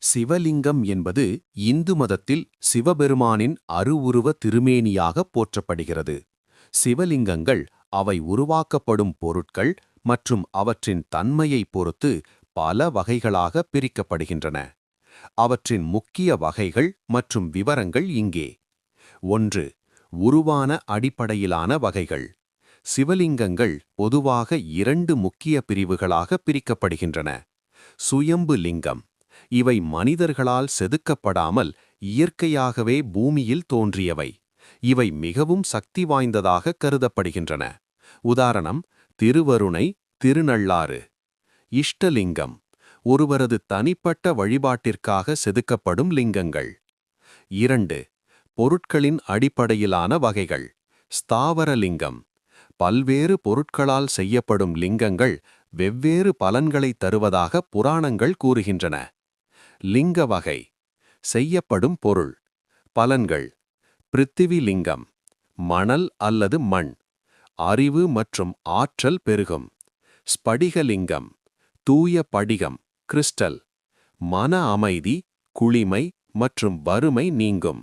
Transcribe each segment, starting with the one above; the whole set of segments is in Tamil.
சிவலிங்கம் என்பது இந்து மதத்தில் சிவபெருமானின் அருவுருவ திருமேனியாக போற்றப்படுகிறது. சிவலிங்கங்கள் அவை உருவாக்கப்படும் பொருட்கள் மற்றும் அவற்றின் தன்மையைப் பொறுத்து பல வகைகளாக பிரிக்கப்படுகின்றன. அவற்றின் முக்கிய வகைகள் மற்றும் விவரங்கள் இங்கே. 1. உருவான அடிப்படையிலான வகைகள். சிவலிங்கங்கள் பொதுவாக 2 முக்கிய பிரிவுகளாக பிரிக்கப்படுகின்றன. சுயம்பு லிங்கம். இவை மனிதர்களால் செதுக்கப்படாமல் இயற்கையாகவே பூமியில் தோன்றியவை. இவை மிகவும் சக்தி வாய்ந்ததாக கருதப்படுகின்றன. உதாரணம்: திருவருணை, திருநள்ளாறு. இஷ்டலிங்கம். ஒருவரது தனிப்பட்ட வழிபாட்டிற்காக செதுக்கப்படும் லிங்கங்கள். 2. பொருட்களின் அடிப்படையிலான வகைகள். ஸ்தாவரலிங்கம். பல்வேறு பொருட்களால் செய்யப்படும் லிங்கங்கள் வெவ்வேறு பலன்களை தருவதாக புராணங்கள் கூறுகின்றன. லிங்க வகை. செய்யப்படும் பொருள். பலன்கள். பிருத்திவி லிங்கம். மணல் அல்லது மண். அறிவு மற்றும் ஆற்றல் பெருகும். ஸ்படிகலிங்கம். தூய படிகம், கிறிஸ்டல். மன அமைதி, குளிமை மற்றும் வறுமை நீங்கும்.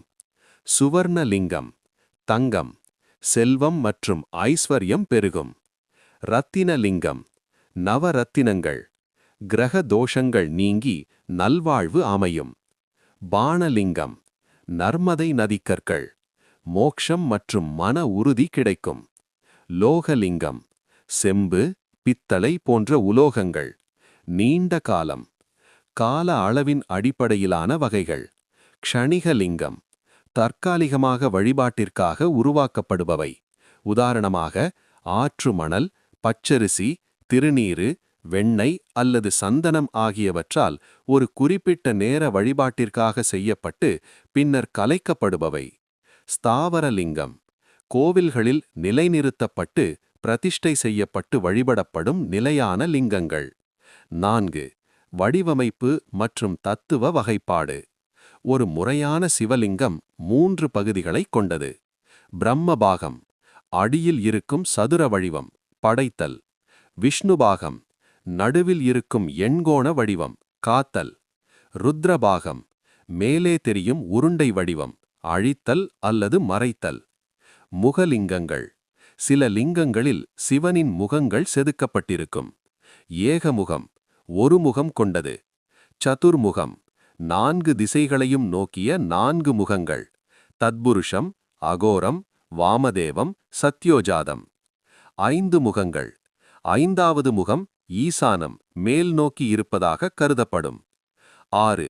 சுவர்ணலிங்கம். தங்கம். செல்வம் மற்றும் ஐஸ்வர்யம் பெருகும். இரத்தினலிங்கம். நவரத்தினங்கள். கிரக தோஷங்கள் நீங்கி நல்வாழ்வு அமையும். பாணலிங்கம். நர்மதை நதிக்கற்கள். மோக்ஷம் மற்றும் மன உறுதி கிடைக்கும். லோகலிங்கம். செம்பு, பித்தளை போன்ற உலோகங்கள். நீண்ட காலம். கால அளவின் அடிப்படையிலான வகைகள். க்ஷணிகலிங்கம். தற்காலிகமாக வழிபாட்டிற்காக உருவாக்கப்படுபவை. உதாரணமாக ஆற்று மணல், பச்சரிசி, திருநீறு, வெண்ணெய் அல்லது சந்தனம் ஆகியவற்றால் ஒரு குறிப்பிட்ட நேர வழிபாட்டிற்காக செய்யப்பட்டு பின்னர் கலைக்கப்படுபவை. ஸ்தாவரலிங்கம். கோவில்களில் நிலைநிறுத்தப்பட்டு பிரதிஷ்டை செய்யப்பட்டு வழிபடப்படும் நிலையான லிங்கங்கள். 4. வடிவமைப்பு மற்றும் தத்துவ வகைப்பாடு. ஒரு முறையான சிவலிங்கம் 3 பகுதிகளைக் கொண்டது. பிரம்மபாகம். அடியில் இருக்கும் சதுர வடிவம், படைத்தல். விஷ்ணுபாகம். நடுவில் இருக்கும் எண்கோண வடிவம், காத்தல். ருத்ரபாகம். மேலே தெரியும் உருண்டை வடிவம், அழித்தல் அல்லது மறைத்தல். முகலிங்கங்கள். சில லிங்கங்களில் சிவனின் முகங்கள் செதுக்கப்பட்டிருக்கும். ஏகமுகம். ஒரு முகம் கொண்டது. சதுர்முகம். 4 திசைகளையும் நோக்கிய 4 முகங்கள். தத்புருஷம், அகோரம், வாமதேவம், சத்யோஜாதம். 5 முகங்கள். 5வது முகம் ஈசானம், மேல் நோக்கி இருப்பதாக கருதப்படும். 6.